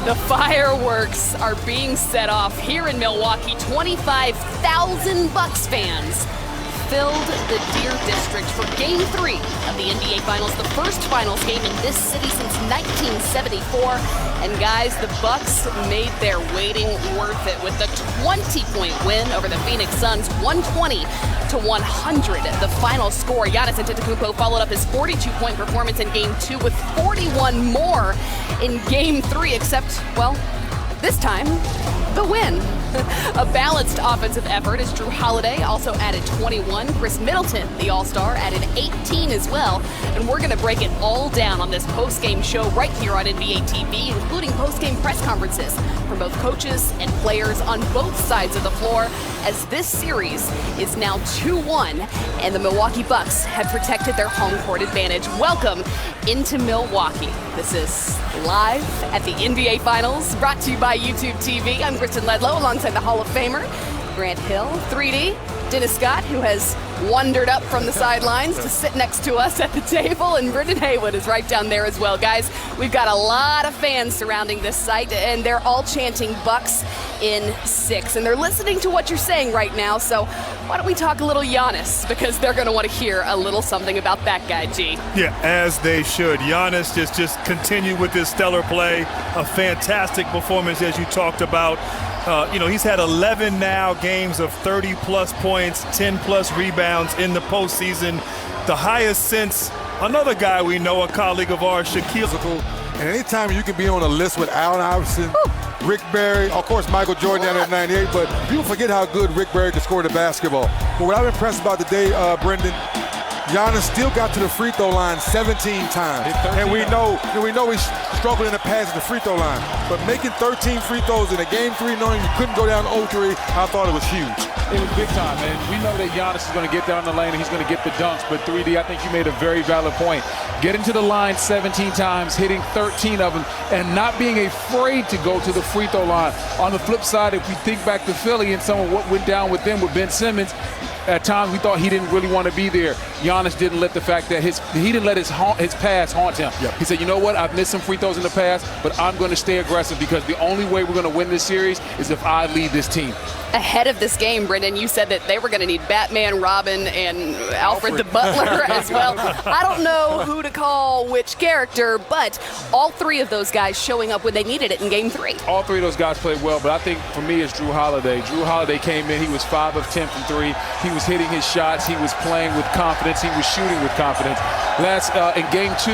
The fireworks are being set off here in Milwaukee. 25,000 Bucks fans filled the Deer District for Game 3 of the NBA Finals, the first Finals game in this city since 1974. And guys, the Bucks made their waiting worth it with a 20-point win over the Phoenix Suns, 120-100. The final score. Giannis Antetokounmpo followed up his 42-point performance in Game 2 with 41 more in Game 3, except, well, this time, the win. A balanced offensive effort as Drew Holiday also added 21. Chris Middleton, the All-Star, added 18 as well. And we're going to break it all down on this post-game show right here on NBA TV, including post-game press conferences from both coaches and players on both sides of the floor, as this series is now 2-1, and the Milwaukee Bucks have protected their home court advantage. Welcome into Milwaukee. This is live at the NBA Finals, brought to you by YouTube TV. I'm Kristen Ledlow, alongside the Hall of Famer, Grant Hill, 3D, Dennis Scott, who has wandered up from the sidelines to sit next to us at the table, and Brendan Haywood is right down there as well. Guys, we've got a lot of fans surrounding this site, and they're all chanting Bucks in 6, and they're listening to what you're saying right now, so why don't we talk a little Giannis, because they're going to want to hear a little something about that guy, G. Yeah, as they should. Giannis just continue with his stellar play, a fantastic performance as you talked about. He's had 11 now games of 30-plus points, 10-plus rebounds in the postseason, the highest since another guy we know, a colleague of ours, Shaquille. And anytime you can be on a list with Allen Iverson, Rick Barry, of course Michael Jordan down at 98, but people forget how good Rick Barry could score the basketball. But what I'm impressed about today, Brendan, Giannis still got to the free throw line 17 times. And we know he's struggling in the pass at the free throw line. But making 13 free throws in a Game 3 knowing you couldn't go down 0-3, I thought it was huge. It was big time, and we know that Giannis is going to get down the lane and he's going to get the dunks, but 3D, I think you made a very valid point. Getting to the line 17 times, hitting 13 of them, and not being afraid to go to the free throw line. On the flip side, if we think back to Philly and some of what went down with them with Ben Simmons, at times we thought he didn't really want to be there. Giannis didn't let the fact that he didn't let his past haunt him. Yep. He said, you know what, I've missed some free throws in the past, but I'm going to stay aggressive because the only way we're going to win this series is if I lead this team. Ahead of this game, Brendan, you said that they were going to need Batman, Robin, and Alfred the Butler as well. I don't know who to call which character, but all three of those guys showing up when they needed it in Game 3. All three of those guys played well, but I think for me it's Drew Holiday. Drew Holiday came in, he was 5 of 10 from 3. He was hitting his shots, he was playing with confidence, he was shooting with confidence. In Game 2,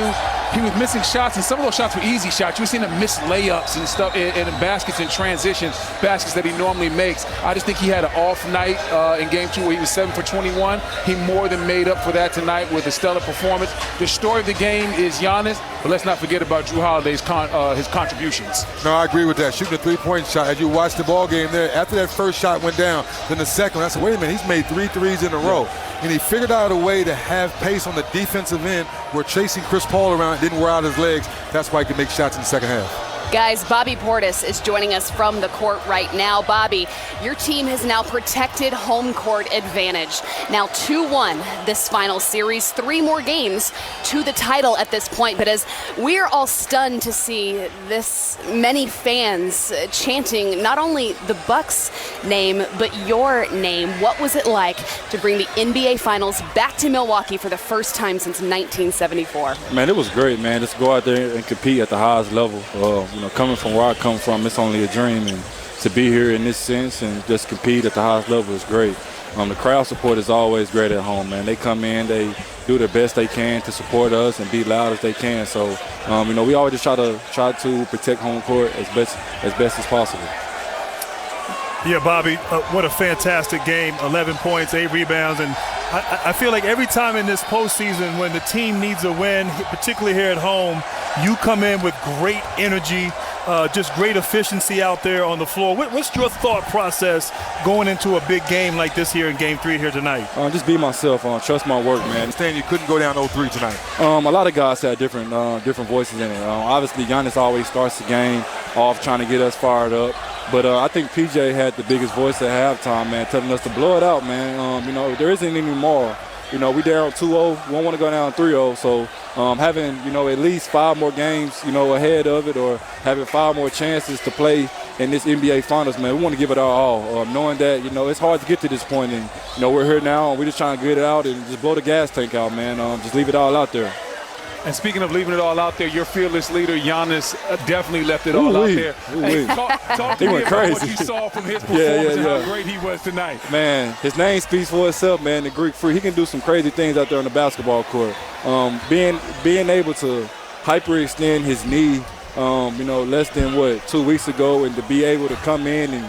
he was missing shots, and some of those shots were easy shots. You were seeing him miss layups and stuff, and baskets and transition baskets that he normally makes. I just think he had an off night in Game 2 where he was 7 for 21. He more than made up for that tonight with a stellar performance. The story of the game is Giannis, but let's not forget about Drew Holiday's his contributions. No, I agree with that. Shooting a three-point shot. As you watch the ball game there, after that first shot went down, then the second one, I said, wait a minute, he's made 3 threes in a row. And he figured out a way to have pace on the defensive end where chasing Chris Paul around didn't wear out his legs. That's why he could make shots in the second half. Guys, Bobby Portis is joining us from the court right now. Bobby, your team has now protected home court advantage. Now 2-1 this final series, 3 more games to the title at this point. But as we're all stunned to see this many fans chanting not only the Bucks name, but your name, what was it like to bring the NBA Finals back to Milwaukee for the first time since 1974? Man, it was great, man. Just go out there and compete at the highest level. Coming from where I come from, it's only a dream, and to be here in this sense and just compete at the highest level is great. The crowd support is always great at home, man. They come in, they do the best they can to support us and be loud as they can. So, we always just try to protect home court as best as possible. Yeah, Bobby, what a fantastic game. 11 points, 8 rebounds, and I feel like every time in this postseason when the team needs a win, particularly here at home, you come in with great energy, just great efficiency out there on the floor. What's your thought process going into a big game like this here in Game 3 here tonight? Just be myself. Trust my work, man. Understand you couldn't go down 0-3 tonight. A lot of guys had different voices in it. Obviously, Giannis always starts the game off trying to get us fired up. But I think PJ had the biggest voice at halftime, man, telling us to blow it out, man. There isn't any more we down 2-0. We don't want to go down 3-0. So having, at least 5 more games, ahead of it, or having 5 more chances to play in this NBA Finals, man, we want to give it our all. Knowing that, it's hard to get to this point, and, we're here now, and we're just trying to get it out and just blow the gas tank out, man. Just leave it all out there. And speaking of leaving it all out there, your fearless leader, Giannis, definitely left it all out there. Hey, talk to me about what you saw from his performance and how great he was tonight. Man, his name speaks for itself, man. The Greek Freak, he can do some crazy things out there on the basketball court. Being able to hyperextend his knee, less than, 2 weeks ago, and to be able to come in and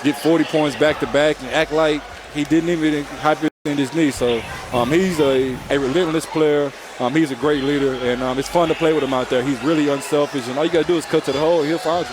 get 40 points back-to-back and act like he didn't even hyperextend his knee. So he's a relentless player. He's a great leader, and it's fun to play with him out there. He's really unselfish, and all you got to do is cut to the hole, and he'll find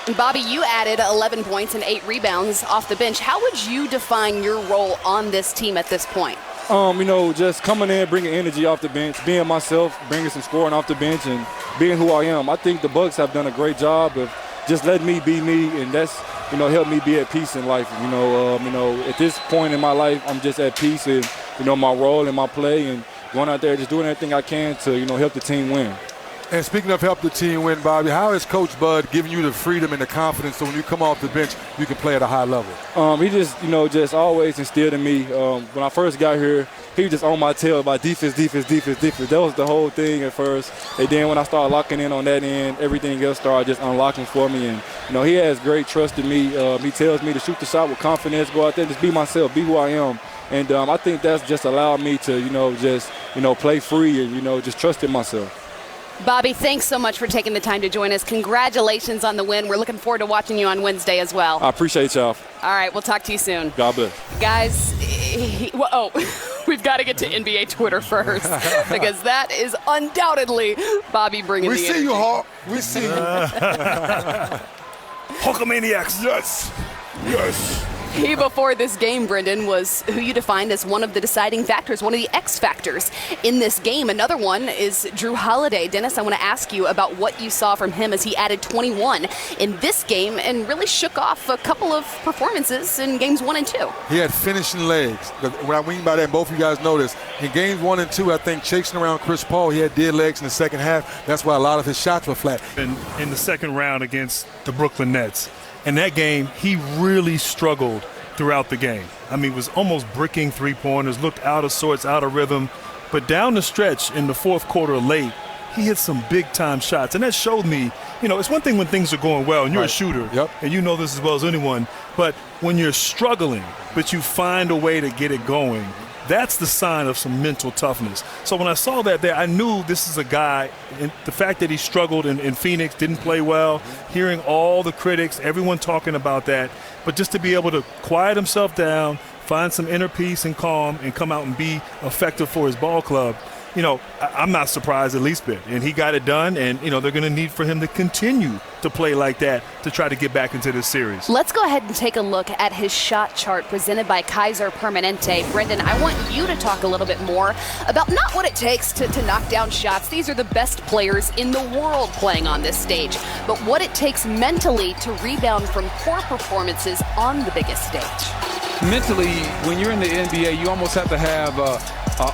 you. Bobby, you added 11 points and 8 rebounds off the bench. How would you define your role on this team at this point? Just coming in, bringing energy off the bench, being myself, bringing some scoring off the bench, and being who I am. I think the Bucks have done a great job of just letting me be me, and that's, helped me be at peace in life. At this point in my life, I'm just at peace in, my role and my play, and going out there just doing everything I can to, help the team win. And speaking of help the team win, Bobby, how is Coach Bud giving you the freedom and the confidence so when you come off the bench, you can play at a high level? He just, just always instilled in me. When I first got here, he was just on my tail about defense. That was the whole thing at first. And then when I started locking in on that end, everything else started just unlocking for me. And, he has great trust in me. He tells me to shoot the shot with confidence, go out there, just be myself, be who I am. And I think that's just allowed me to, play free and, just trust in myself. Bobby, thanks so much for taking the time to join us. Congratulations on the win. We're looking forward to watching you on Wednesday as well. I appreciate y'all. All right, we'll talk to you soon. God bless. Guys, we've got to get to NBA Twitter first because that is undoubtedly Bobby bringing the energy. We see you, Hawk. We see you. Hulkamaniacs. Yes. He, before this game, Brendan, was who you defined as one of the deciding factors, one of the X factors in this game. Another one is Drew Holiday. Dennis, I want to ask you about what you saw from him as he added 21 in this game and really shook off a couple of performances in games 1 and 2. He had finishing legs. What I mean by that, and both of you guys know this, in games 1 and 2, I think chasing around Chris Paul, he had dead legs in the second half. That's why a lot of his shots were flat. In the second round against the Brooklyn Nets, in that game, he really struggled throughout the game. I mean, was almost bricking three-pointers, looked out of sorts, out of rhythm. But down the stretch in the fourth quarter late, he hit some big-time shots. And that showed me, it's one thing when things are going well and you're a shooter, and you know this as well as anyone. But when you're struggling, but you find a way to get it going, that's the sign of some mental toughness. So when I saw that there, I knew this is a guy, and the fact that he struggled in Phoenix, didn't play well, hearing all the critics, everyone talking about that, but just to be able to quiet himself down, find some inner peace and calm, and come out and be effective for his ball club, I'm not surprised the least bit. And he got it done, and, they're going to need for him to continue to play like that to try to get back into this series. Let's go ahead and take a look at his shot chart presented by Kaiser Permanente. Brendan, I want you to talk a little bit more about not what it takes to knock down shots. These are the best players in the world playing on this stage, but what it takes mentally to rebound from poor performances on the biggest stage. Mentally, when you're in the NBA, you almost have to have an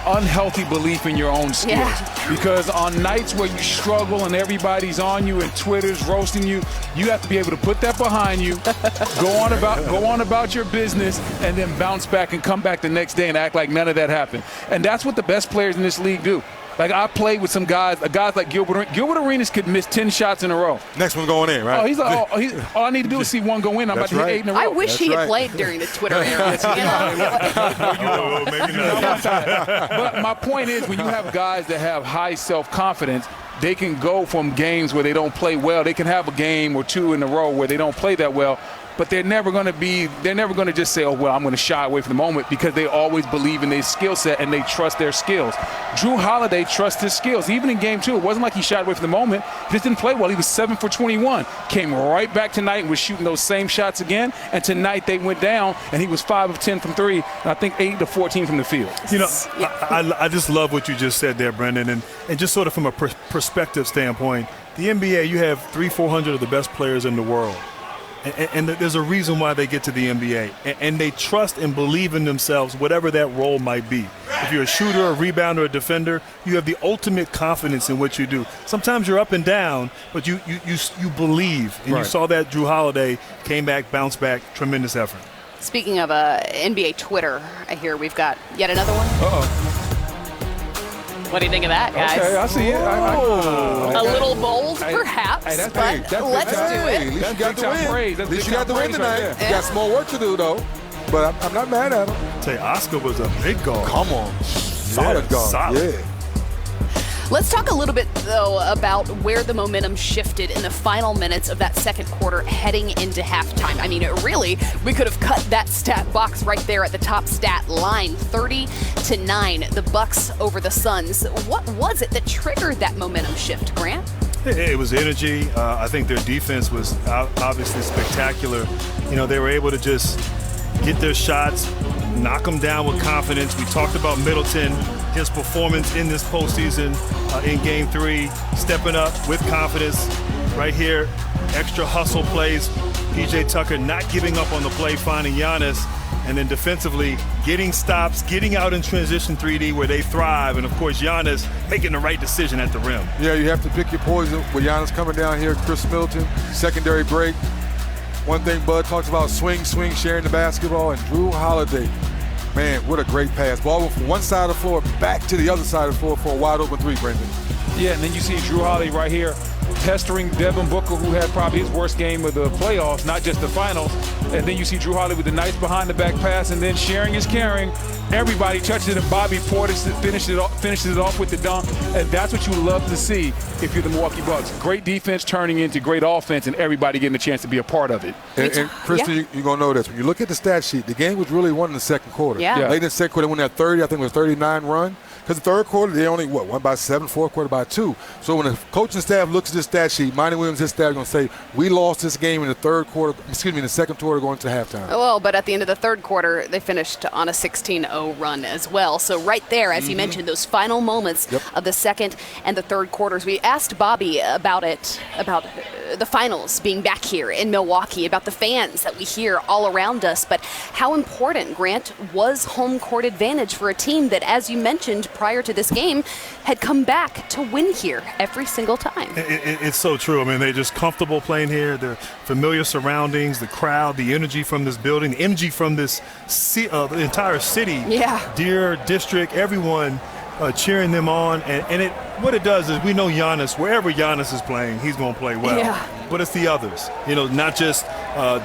unhealthy belief in your own skills. Yeah. Because on nights where you struggle and everybody's on you and Twitter's roasting you, you have to be able to put that behind you, go on about your business, and then bounce back and come back the next day and act like none of that happened. And that's what the best players in this league do. Like, I played with some guys like Gilbert Arenas could miss 10 shots in a row. Next one going in, right? Oh, he's like, all I need to do is see one go in. I'm about to hit 8 in a row. I wish he had played during the Twitter era. Maybe not. But my point is, when you have guys that have high self-confidence, they can go from games where they don't play well. They can have a game or two in a row where they don't play that well. But they're never going to just say, oh, well, I'm going to shy away from the moment, because they always believe in their skill set and they trust their skills. Drew Holiday trusts his skills. Even in game 2, it wasn't like he shied away from the moment. He just didn't play well. He was 7 for 21. Came right back tonight and was shooting those same shots again. And tonight they went down and he was 5 of 10 from 3, and I think 8 to 14 from the field. I just love what you just said there, Brendan. And just sort of from a perspective standpoint, the NBA, you have 300-400 of the best players in the world. And there's a reason why they get to the NBA. And they trust and believe in themselves, whatever that role might be. If you're a shooter, a rebounder, a defender, you have the ultimate confidence in what you do. Sometimes you're up and down, but you believe. And you saw that Drew Holiday came back, bounced back, tremendous effort. Speaking of NBA Twitter, I hear we've got yet another one. Uh-oh. What do you think of that, guys? Okay, I see it. A little bold, perhaps, but let's do At it. least you got the win. At least you got the win tonight. Right You got some more work to do, though. But I'm not mad at him. Say, Oscar was a big guard. Come on. Solid guard. Solid. Yeah. Let's talk a little bit, though, about where the momentum shifted in the final minutes of that second quarter heading into halftime. I mean, we could have cut that stat box right there at the top stat line, 30-9, the Bucks over the Suns. What was it that triggered that momentum shift, Grant? It was energy. I think their defense was obviously spectacular. You know, they were able to just get their shots, knock them down with confidence. We talked about Middleton, his performance in this postseason in Game 3, stepping up with confidence. Right here, extra hustle plays. PJ Tucker not giving up on the play, finding Giannis, and then defensively getting stops, getting out in transition 3D where they thrive, and of course Giannis making the right decision at the rim. Yeah, you have to pick your poison with Giannis coming down here, Chris Middleton, secondary break. One thing Bud talks about, swing, sharing the basketball, and Drew Holiday. Man, what a great pass. Ball went from one side of the floor back to the other side of the floor for a wide open three, Brendan. Yeah, and then you see Drew Holiday right here pestering Devin Booker, who had probably his worst game of the playoffs, not just the finals. And then you see Drew Holiday with the nice behind-the-back pass, and then sharing is caring. Everybody touches it, and Bobby Portis finishes it off with the dunk. And that's what you love to see if you're the Milwaukee Bucks. Great defense turning into great offense, and everybody getting a chance to be a part of it. And Kristen, you're going to know this. When you look at the stat sheet, the game was really won in the second quarter. Yeah. Late in the second quarter, they won that 30, I think it was 39 run. Because the third quarter, they only, won by 7, fourth quarter by 2. So when the coaching staff looks at this stat sheet, Monty Williams, his staff, are going to say, we lost this game in the in the second quarter going to halftime. Well, but at the end of the third quarter, they finished on a 16-0 run as well. So right there, as you mentioned, those final moments of the second and the third quarters, we asked Bobby about it, about the finals being back here in Milwaukee, about the fans that we hear all around us. But how important, Grant, was home court advantage for a team that, as you mentioned, prior to this game, had come back to win here every single time. It's so true. I mean, they're just comfortable playing here. They're familiar surroundings, the crowd, the energy from this building, the energy from this the entire city, Deer District, everyone cheering them on. And what it does is we know Giannis, wherever Giannis is playing, he's going to play well. Yeah. But it's the others, not just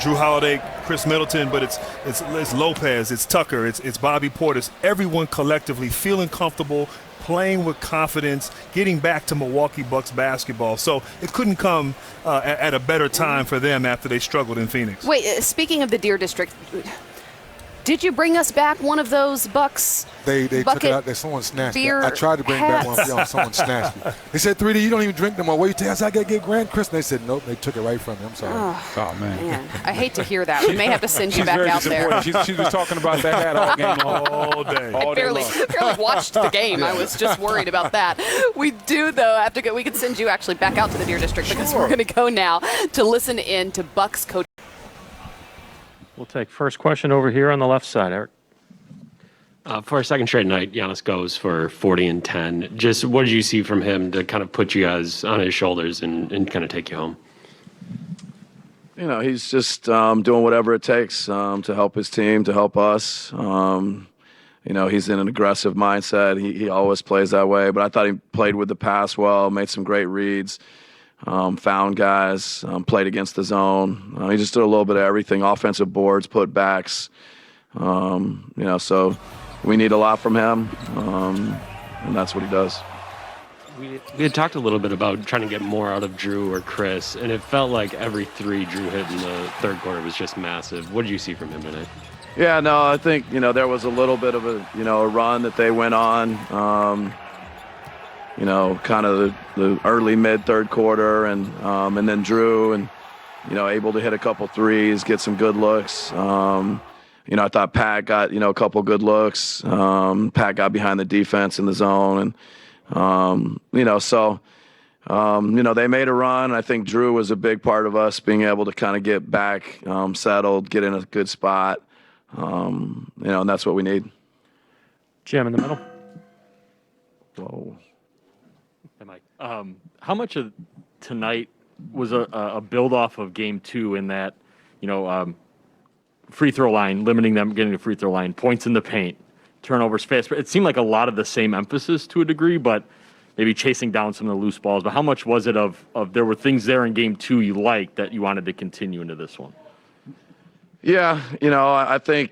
Drew Holiday, Chris Middleton, but it's Lopez, it's Tucker, it's Bobby Portis. Everyone collectively feeling comfortable, playing with confidence, getting back to Milwaukee Bucks basketball. So it couldn't come at a better time for them after they struggled in Phoenix. Wait, speaking of the Deer District, did you bring us back one of those Bucks? They took it out. Someone snatched it. I tried to bring back one for y'all. Someone snatched it. They said, 3D, you don't even drink them. What you tell us? I got to get Grant Chris. And they said, nope. They took it right from me. I'm sorry. Oh, man. I hate to hear that. We may have to send you back out there. She was talking about that hat all game long. All day. I barely watched the game. I was just worried about that. We do, though, have to go. We could send you actually back out to the Deer District because we're going to go now to listen in to Bucks coach. We'll take first question over here on the left side, Eric. For a second straight night, Giannis goes for 40 and 10. Just what did you see from him to kind of put you guys on his shoulders and kind of take you home? He's just doing whatever it takes to help his team, to help us. He's in an aggressive mindset. He always plays that way. But I thought he played with the pass well, made some great reads, found guys, played against the zone. He just did a little bit of everything, offensive boards, put backs. So we need a lot from him, and that's what he does. We had talked a little bit about trying to get more out of Drew or Chris, and it felt like every three Drew hit in the third quarter was just massive. What did you see from him tonight? Yeah, no, I think, there was a little bit of a run that they went on, kind of the early mid-third quarter, and then Drew, and, able to hit a couple threes, get some good looks. I thought Pat got, a couple good looks. Pat got behind the defense in the zone. And, so They made a run. I think Drew was a big part of us being able to kind of get back settled, get in a good spot, and that's what we need. Jim in the middle. Whoa. Hey, Mike. How much of tonight was a build off of game 2 in that, free throw line, limiting them getting a free throw line, points in the paint, turnovers fast? It seemed like a lot of the same emphasis to a degree, but maybe chasing down some of the loose balls. But how much was it of there were things there in game 2 you liked that you wanted to continue into this one? Yeah, I think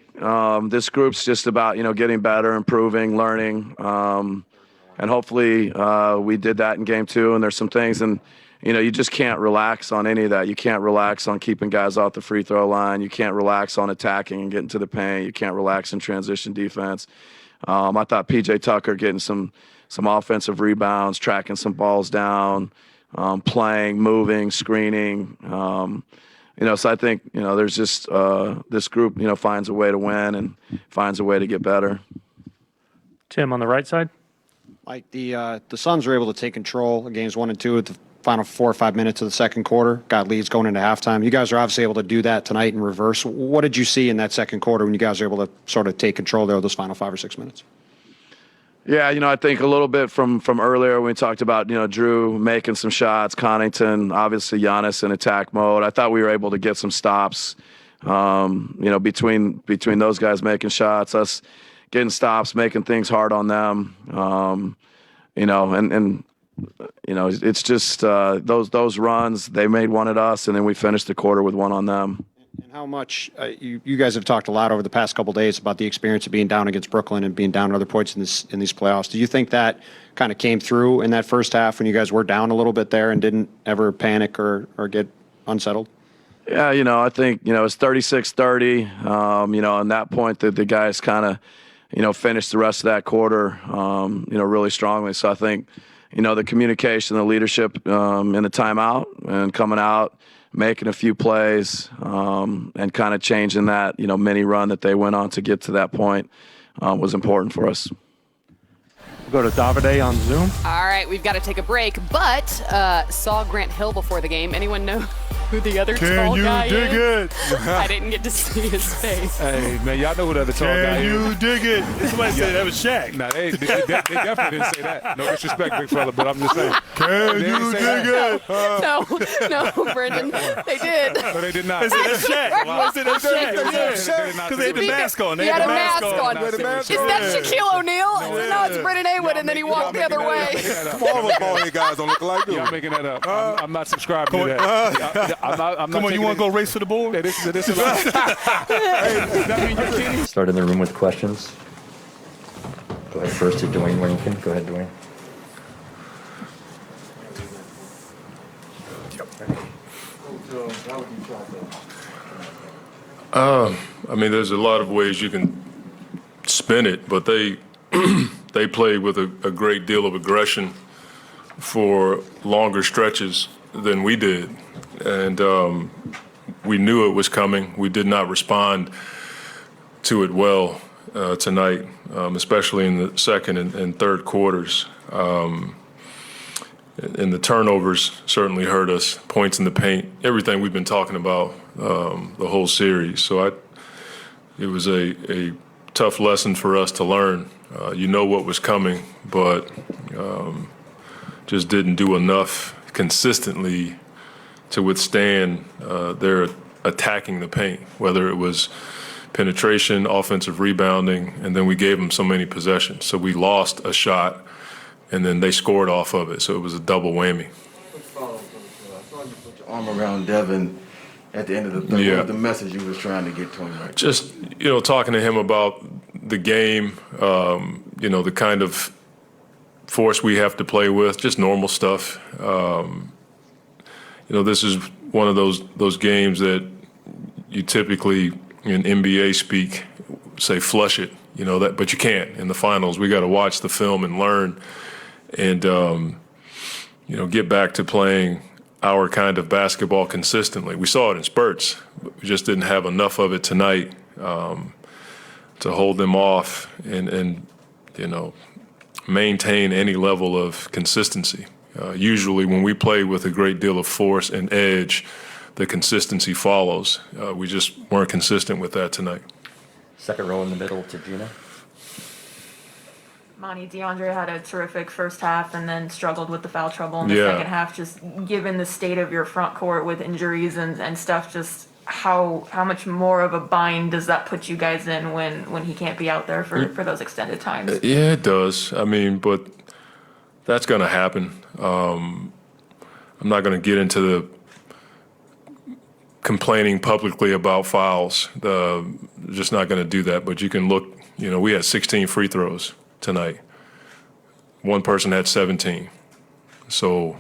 this group's just about, getting better, improving, learning. And hopefully we did that in game 2. And there's some things, and, you just can't relax on any of that. You can't relax on keeping guys off the free throw line. You can't relax on attacking and getting to the paint. You can't relax in transition defense. I thought P.J. Tucker getting some offensive rebounds, tracking some balls down, playing, moving, screening. So I think, there's just this group, finds a way to win and finds a way to get better. Tim on the right side. Mike, the Suns were able to take control of games 1 and 2 at the final 4 or 5 minutes of the second quarter, got leads going into halftime. You guys are obviously able to do that tonight in reverse. What did you see in that second quarter when you guys were able to sort of take control there of those final 5 or 6 minutes? Yeah, I think a little bit from earlier when we talked about, Drew making some shots, Connaughton, obviously Giannis in attack mode. I thought we were able to get some stops, between those guys making shots, us getting stops, making things hard on them. It's just those runs, they made one at us, and then we finished the quarter with one on them. And how much you guys have talked a lot over the past couple of days about the experience of being down against Brooklyn and being down at other points in these playoffs. Do you think that kind of came through in that first half when you guys were down a little bit there and didn't ever panic or get unsettled? Yeah, I think, it's 36-30. On that point that the guys kind of, finished the rest of that quarter, really strongly. So I think, the communication, the leadership in the timeout and coming out, making a few plays, and kind of changing that, mini run that they went on to get to that point was important for us. We'll go to Davide on Zoom. All right, we've got to take a break, but saw Grant Hill before the game. Anyone know who the other tall guy is? Can you dig it? I didn't get to see his face. Hey, man, y'all know who the other tall guy is. Can you dig it? Somebody said that was Shaq. Nah, they definitely didn't say that. No disrespect, big fella, but I'm just saying. Can you dig it? No, Brendan, they did. No, they did not. They said that's Shaq. Why is it that's Shaq? Because they had the mask on. He had a mask on. Is that Shaquille O'Neal? No, it's Brendan Haywood, and then he walked the other way. Come on, all those bald guys don't look alike, do Y'all making that up. I'm not subscribing to that. I'm not Come on, you want to go race to the board? Hey, this is does that mean you're kidding? Start in the room with questions. Go ahead first to Dwayne Rankin. Go ahead, Dwayne. There's a lot of ways you can spin it, but they played with a great deal of aggression for longer stretches than we did. And we knew it was coming. We did not respond to it well tonight, especially in the second and third quarters. And the turnovers certainly hurt us, points in the paint, everything we've been talking about the whole series. So it was a tough lesson for us to learn. What was coming, but just didn't do enough consistently to withstand their attacking the paint, whether it was penetration, offensive rebounding, and then we gave them so many possessions. So we lost a shot, and then they scored off of it. So it was a double whammy. Arm around Devin at the end of the third. What was the message you was trying to get to him? Right? Just, talking to him about the game, the kind of force we have to play with, just normal stuff. This is one of those games that you typically, in NBA speak, say flush it, but you can't. In the finals, we got to watch the film and learn and, get back to playing our kind of basketball consistently. We saw it in spurts, but we just didn't have enough of it tonight to hold them off and maintain any level of consistency. Usually when we play with a great deal of force and edge, the consistency follows. We just weren't consistent with that tonight. Second row in the middle to Gina. Monty, DeAndre had a terrific first half and then struggled with the foul trouble in the second half. Just given the state of your front court with injuries and stuff, just how much more of a bind does that put you guys in when he can't be out there for those extended times? Yeah, it does. I mean, but that's going to happen. I'm not going to get into the complaining publicly about fouls. Just not going to do that. But you can look, we had 16 free throws tonight. One person had 17. So,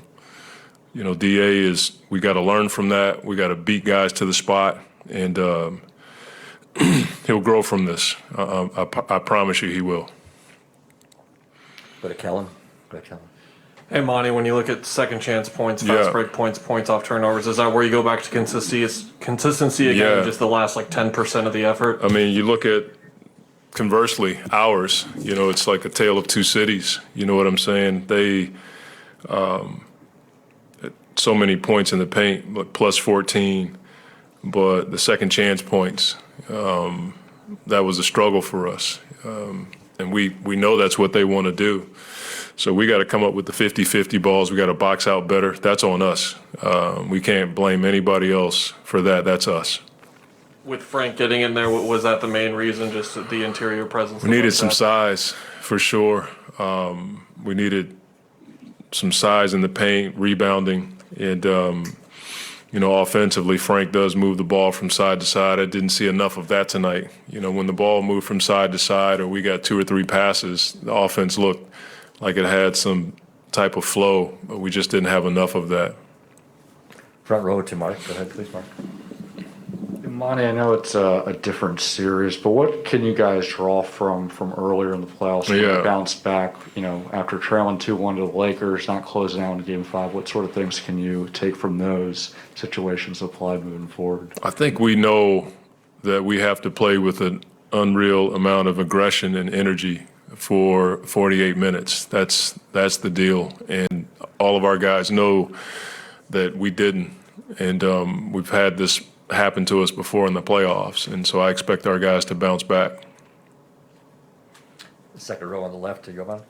DA we got to learn from that. We got to beat guys to the spot, and he'll grow from this. I promise you he will. Go to Kellen. Hey, Monty, when you look at second chance points, fast break points, points off turnovers, is that where you go back to consistency again, just the last 10% of the effort? I mean, you look at, conversely, ours, it's like a tale of two cities. You know what I'm saying? They, so many points in the paint, but plus 14, but the second chance points, that was a struggle for us. And we know that's what they want to do. So we got to come up with the 50-50 balls. We got to box out better. That's on us. We can't blame anybody else for that. That's us. With Frank getting in there, was that the main reason, just the interior presence? We needed some size, for sure. We needed some size in the paint, rebounding. And, offensively, Frank does move the ball from side to side. I didn't see enough of that tonight. When the ball moved from side to side or we got 2 or 3 passes, the offense looked like it had some type of flow, but we just didn't have enough of that. Front row to Mark. Go ahead, please, Mark. Monty, I know it's a different series, but what can you guys draw from earlier in the playoffs when you bounced back, after trailing 2-1 to the Lakers, not closing out in Game 5? What sort of things can you take from those situations applied moving forward? I think we know that we have to play with an unreal amount of aggression and energy for 48 minutes. That's the deal. And all of our guys know that we didn't. And we've had this happen to us before in the playoffs. And so I expect our guys to bounce back. Second row on the left to Jovan.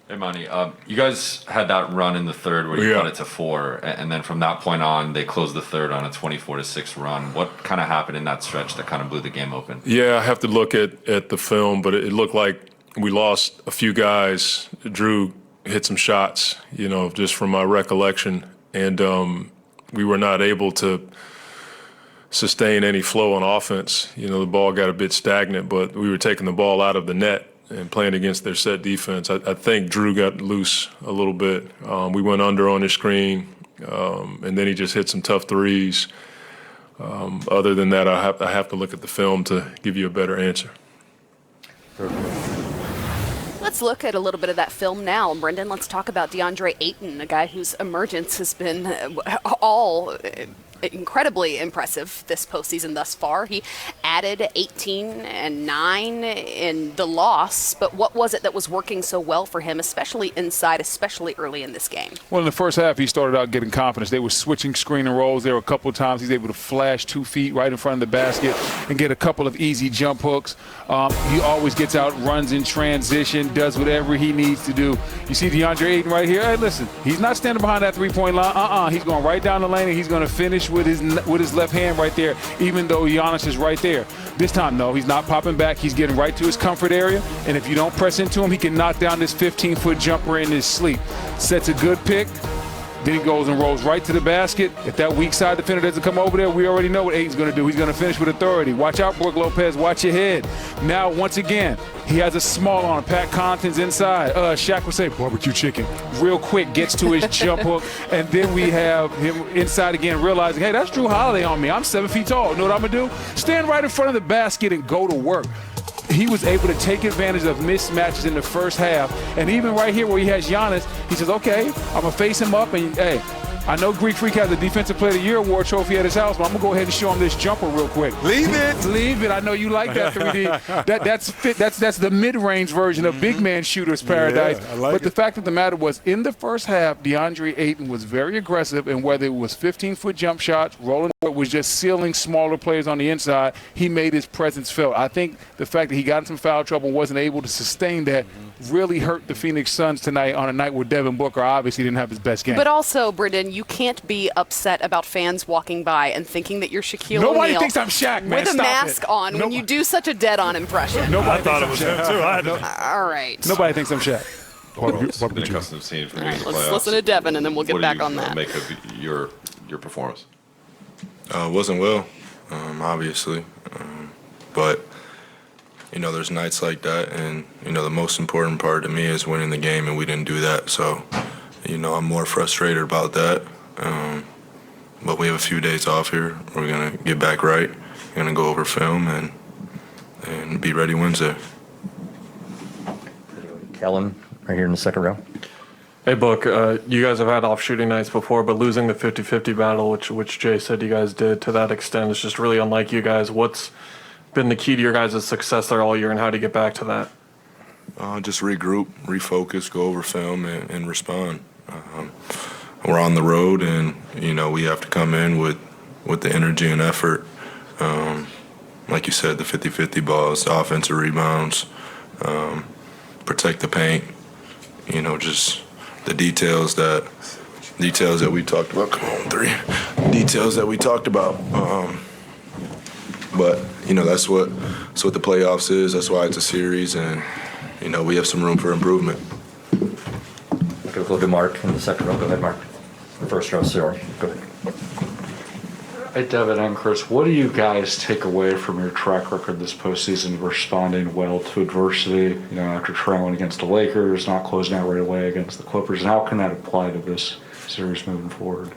Hey, Monty, you guys had that run in the third where you got it to 4, and then from that point on, they closed the third on a 24-6 run. What kind of happened in that stretch that kind of blew the game open? Yeah, I have to look at the film, but it looked like we lost a few guys. Drew hit some shots, just from my recollection, and we were not able to sustain any flow on offense. The ball got a bit stagnant, but we were taking the ball out of the net and playing against their set defense. I think Drew got loose a little bit. We went under on his screen, and then he just hit some tough threes. Other than that, I have to look at the film to give you a better answer. Let's look at a little bit of that film now. Brendan, let's talk about DeAndre Ayton, a guy whose emergence has been all incredibly impressive this postseason thus far. He added 18 and 9 in the loss, but what was it that was working so well for him, especially inside, especially early in this game? Well, in the first half, he started out getting confidence. They were switching screen and rolls. There were a couple of times he's able to flash 2 feet right in front of the basket and get a couple of easy jump hooks. He always gets out, runs in transition, does whatever he needs to do. You see DeAndre Ayton right here? Hey, listen, he's not standing behind that three-point line. He's going right down the lane, and he's going to finish with his left hand right there, even though Giannis is right there. This time, no, he's not popping back. He's getting right to his comfort area, and if you don't press into him, he can knock down this 15-foot jumper in his sleep. Sets a good pick. Then he goes and rolls right to the basket. If that weak side defender doesn't come over there, we already know what Ayton's going to do. He's going to finish with authority. Watch out, Brook Lopez. Watch your head. Now, once again, he has a small on. Pat Connaughton's inside. Shaq would say, barbecue chicken. Real quick, gets to his jump hook. And then we have him inside again, realizing, hey, that's Drew Holiday on me. I'm 7 feet tall. Know what I'm going to do? Stand right in front of the basket and go to work. He was able to take advantage of mismatches in the first half. And even right here where he has Giannis, he says, okay, I'm going to face him up. And, hey, I know Greek Freak has a Defensive Player of the Year award trophy at his house, but I'm going to go ahead and show him this jumper real quick. Leave it. Leave it. I know you like that 3D. That's the mid-range version of big man shooter's paradise. Yeah, I like but the it. fact of the matter was, in the first half, DeAndre Ayton was very aggressive, and whether it was 15-foot jump shots, rolling, or it was just sealing smaller players on the inside, he made his presence felt. I think the fact that he got in some foul trouble and wasn't able to sustain that really hurt the Phoenix Suns tonight on a night where Devin Booker obviously didn't have his best game. But also, Brendan, you can't be upset about fans walking by and thinking that you're Shaquille Nobody O'Neal thinks I'm Shaq, man. with a Stop mask it. on when you do such a dead-on impression. I thought it was him, too. All right. Nobody thinks I'm Shaq. It's been a custom scene for me in the Let's playoffs. listen to Devin, and then we'll get What back do you on that. make of your performance? Wasn't well, obviously. But, there's nights like that, and, the most important part to me is winning the game, and we didn't do that. So, I'm more frustrated about that. But we have a few days off here. We're going to get back right. We're going to go over film and be ready Wednesday. Kellen, right here in the second row. Hey, Book, you guys have had off shooting nights before, but losing the 50-50 battle, which Jay said you guys did to that extent, is just really unlike you guys. What's been the key to your guys' success there all year, and how do you get back to that? Just regroup, refocus, go over film, and respond. We're on the road, and, we have to come in with the energy and effort. Like you said, the 50-50 balls, the offensive rebounds, protect the paint, just the details that we talked about. Come on, 3. Details that we talked about. But, that's what the playoffs is. That's why it's a series, and, we have some room for improvement. Go to Mark in the second row. Go ahead, Mark. The first row, sorry. Go ahead. Hey, Devin and Chris, what do you guys take away from your track record this postseason, responding well to adversity, after trailing against the Lakers, not closing out right away against the Clippers, and how can that apply to this series moving forward?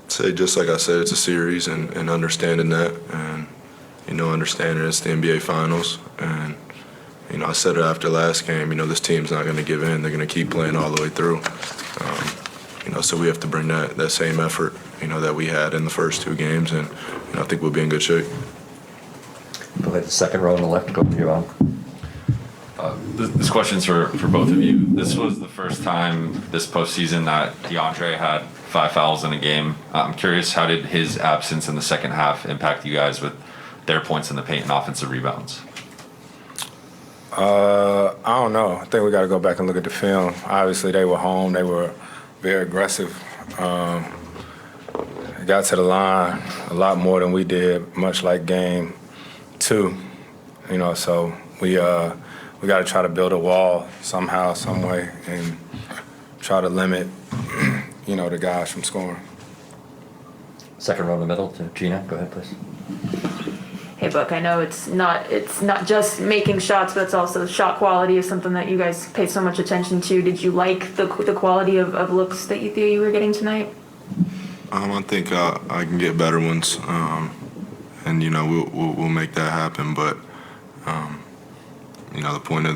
Say, just like I said, it's a series, and understanding that, and, understanding it's the NBA Finals, and, I said it after last game, this team's not going to give in. They're going to keep playing all the way through. So we have to bring that same effort, that we had in the first 2 games, and I think we'll be in good shape. Go ahead, the second row on the left. Go to you, Al. This question's for both of you. This was the first time this postseason that DeAndre had 5 fouls in a game. I'm curious, how did his absence in the second half impact you guys with their points in the paint and offensive rebounds? I don't know. I think we got to go back and look at the film. Obviously, they were home. They were very aggressive. Got to the line a lot more than we did, much like game 2. So we got to try to build a wall somehow, some way, and try to limit, the guys from scoring. Second row in the middle to Gina. Go ahead, please. Hey, Book, I know it's not just making shots, but it's also shot quality is something that you guys pay so much attention to. Did you like the quality of looks that you were getting tonight? I think I can get better ones, and we'll make that happen. But the point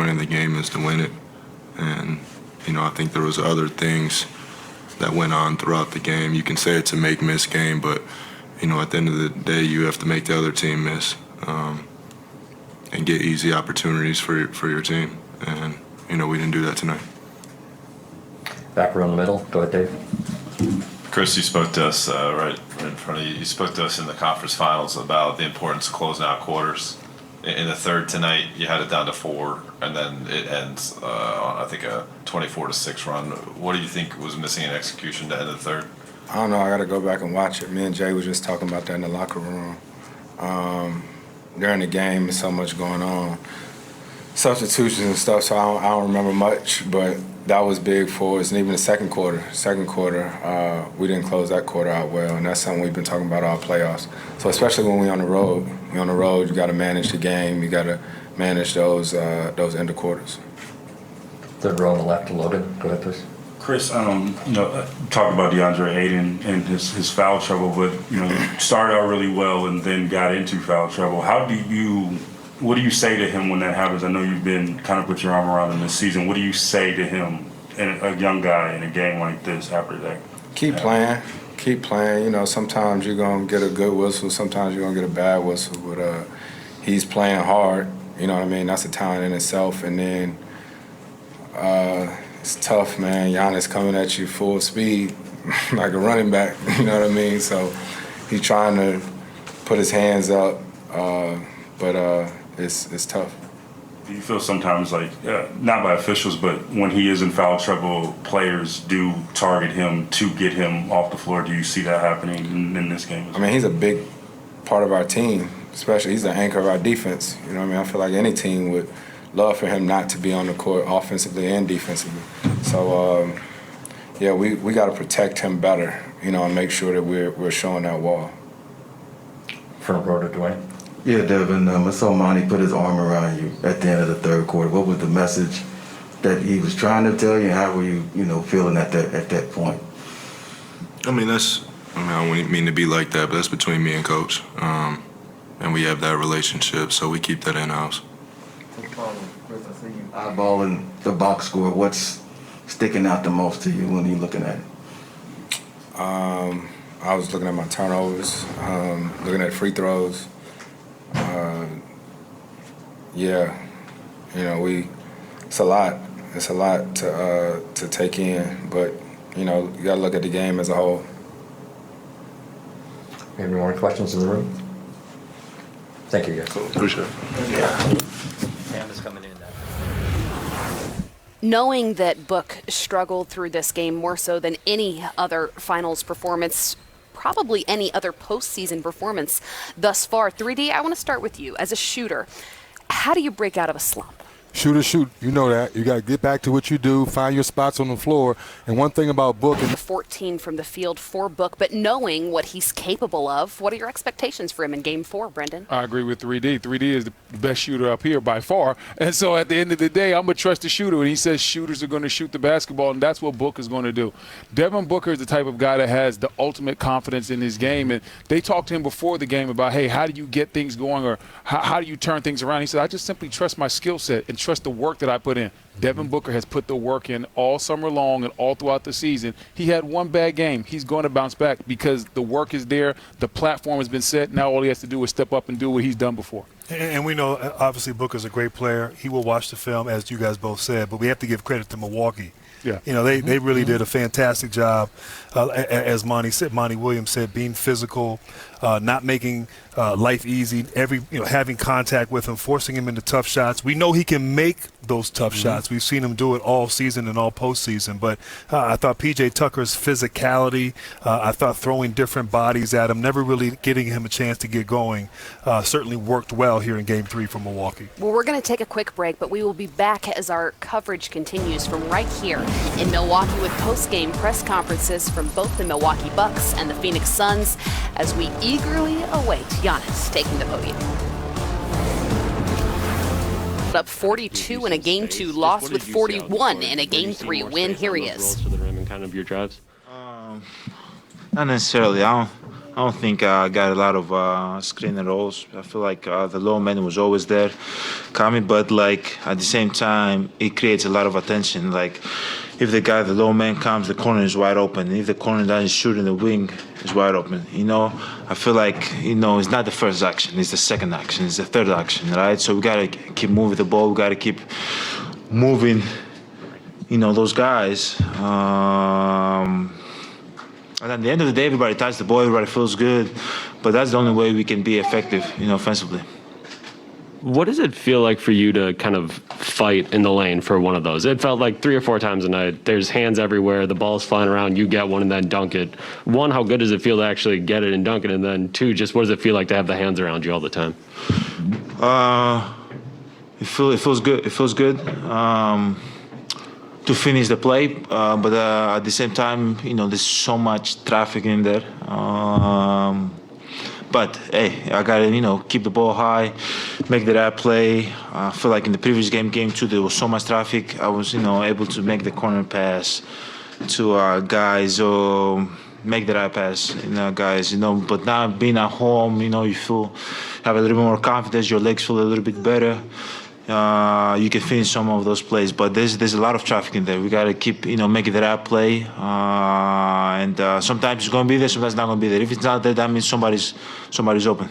of the game is to win it, and I think there was other things that went on throughout the game. You can say it's a make-miss game, but at the end of the day, you have to make the other team miss, and get easy opportunities for your team. And we didn't do that tonight. Back row in the middle. Go ahead, Dave. Chris, you spoke to us right in front of you. You spoke to us in the conference finals about the importance of closing out quarters. In the third tonight, you had it down to 4, and then it ends on, I think, a 24-6 run. What do you think was missing in execution to end the third? I don't know. I got to go back and watch it. Me and Jay was just talking about that in the locker room. During the game, there's so much going on. Substitutions and stuff, so I don't remember much, but that was big for us. And even the second quarter, we didn't close that quarter out well, and that's something we've been talking about all playoffs. So especially when we're on the road, you got to manage the game. You got to manage those end of quarters. Third row on the left to Logan. Go ahead, please. Chris, talk about DeAndre Ayton and his foul trouble, but started out really well and then got into foul trouble. What do you say to him when that happens? I know you've been kind of put your arm around him this season. What do you say to him a young guy in a game like this after that? Keep playing. Keep playing. You know, sometimes you're going to get a good whistle. Sometimes you're going to get a bad whistle. But he's playing hard. You know what I mean? That's a talent in itself. And then it's tough, man. Giannis coming at you full speed like a running back. You know what I mean? So he's trying to put his hands up. But it's tough. Do you feel sometimes like, not by officials, but when he is in foul trouble, players do target him to get him off the floor? Do you see that happening in this game? I mean, he's a big part of our team, especially he's the anchor of our defense. You know what I mean? I feel like any team would love for him not to be on the court offensively and defensively. So, yeah, we got to protect him better, you know, and make sure that we're showing that wall. Front row to Dwayne. Yeah, Devin, I saw Monty put his arm around you at the end of the third quarter. What was the message that he was trying to tell you? How were you, feeling at that point? I mean, I don't mean to be like that, but that's between me and Coach. And we have that relationship, so we keep that in-house. Chris, I see you eyeballing the box score. What's sticking out the most to you when you're looking at it? I was looking at my turnovers, looking at free throws. Yeah, it's a lot. It's a lot to take in, but you got to look at the game as a whole. Any more questions in the room? Thank you, guys. Cool. Appreciate it. Pam is coming in now. Knowing that Book struggled through this game more so than any other finals performance, probably any other postseason performance thus far. 3D, I want to start with you. As a shooter, how do you break out of a slump? Shoot. You know that. You got to get back to what you do, find your spots on the floor. And one thing about Book... 14 from the field for Book, but knowing what he's capable of, what are your expectations for him in Game 4, Brendan? I agree with 3D. 3D is the best shooter up here by far. And so at the end of the day, I'm going to trust the shooter. And he says shooters are going to shoot the basketball, and that's what Book is going to do. Devin Booker is the type of guy that has the ultimate confidence in his game. And they talked to him before the game about, hey, how do you get things going, or how do you turn things around? He said, I just simply trust my skill set and trust the work that I put in. Devin Booker has put the work in all summer long and all throughout the season. He had one bad game. He's going to bounce back because the work is there. The platform has been set. Now all he has to do is step up and do what he's done before. And we know, obviously, Booker's a great player. He will watch the film, as you guys both said, but we have to give credit to Milwaukee. Yeah. They really did a fantastic job, as Monty Williams said, being physical, not making life easy, having contact with him, forcing him into tough shots. We know he can make those tough shots. We've seen him do it all season and all postseason. But I thought P.J. Tucker's physicality, I thought throwing different bodies at him, never really getting him a chance to get going, certainly worked well here in Game 3 for Milwaukee. Well, we're going to take a quick break, but we will be back as our coverage continues from right here in Milwaukee with post-game press conferences from both the Milwaukee Bucks and the Phoenix Suns as we eagerly await Giannis taking the podium. Up 42 in a Game 2 loss with 41 in a Game 3 win. Here he is. To the rim and kind of your drives? Not necessarily. I don't think I got a lot of screen rolls. I feel like the low man was always there coming, but at the same time, it creates a lot of attention. If the low man comes, the corner is wide open. If the corner doesn't shoot in the wing, it's wide open. I feel like, it's not the first action, it's the second action, it's the third action, right? So we got to keep moving the ball, we got to keep moving, those guys. And at the end of the day, everybody touches the ball, everybody feels good, but that's the only way we can be effective, offensively. What does it feel like for you to kind of fight in the lane for one of those? It felt like 3 or 4 times a night. There's hands everywhere. The ball's flying around. You get one and then dunk it. 1, how good does it feel to actually get it and dunk it? And then 2, just what does it feel like to have the hands around you all the time? It feels good. It feels good to finish the play, but at the same time, there's so much traffic in there. But hey, I gotta keep the ball high, make the right play. I feel like in the previous game 2, there was so much traffic. I was able to make the corner pass to guys or make the right pass, guys. But now being at home, you have a little bit more confidence. Your legs feel a little bit better, you can finish some of those plays. But there's a lot of traffic in there. We got to keep, making the right play. And sometimes it's going to be there, sometimes it's not going to be there. If it's not there, that means somebody's open.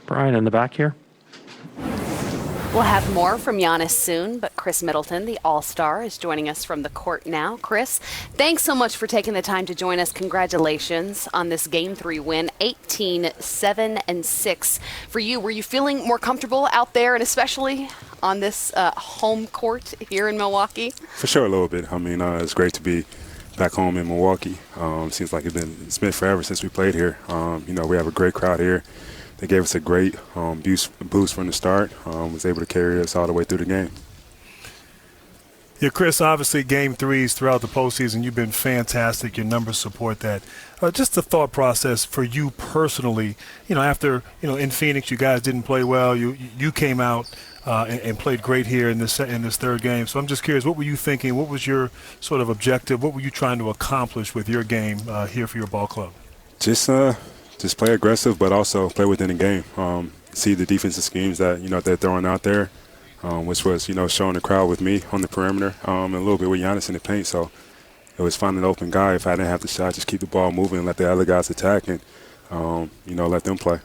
Brian in the back here. We'll have more from Giannis soon, but Chris Middleton, the All-Star, is joining us from the court now. Chris, thanks so much for taking the time to join us. Congratulations on this Game 3 win, 18-7-6 for you. Were you feeling more comfortable out there, and especially on this home court here in Milwaukee? For sure, a little bit. I mean, it's great to be back home in Milwaukee. Seems like it's been forever since we played here. We have a great crowd here. They gave us a great boost from the start, was able to carry us all the way through the game. Yeah, Chris, obviously Game 3s throughout the postseason, you've been fantastic. Your numbers support that. Just the thought process for you personally, after, in Phoenix you guys didn't play well. You came out and played great here in this third game. So I'm just curious, what were you thinking? What was your sort of objective? What were you trying to accomplish with your game here for your ball club? Just play aggressive, but also play within the game. See the defensive schemes that they're throwing out there, which was showing the crowd with me on the perimeter, and a little bit with Giannis in the paint. So it was finding an open guy. If I didn't have the shot, just keep the ball moving and let the other guys attack, and let them play.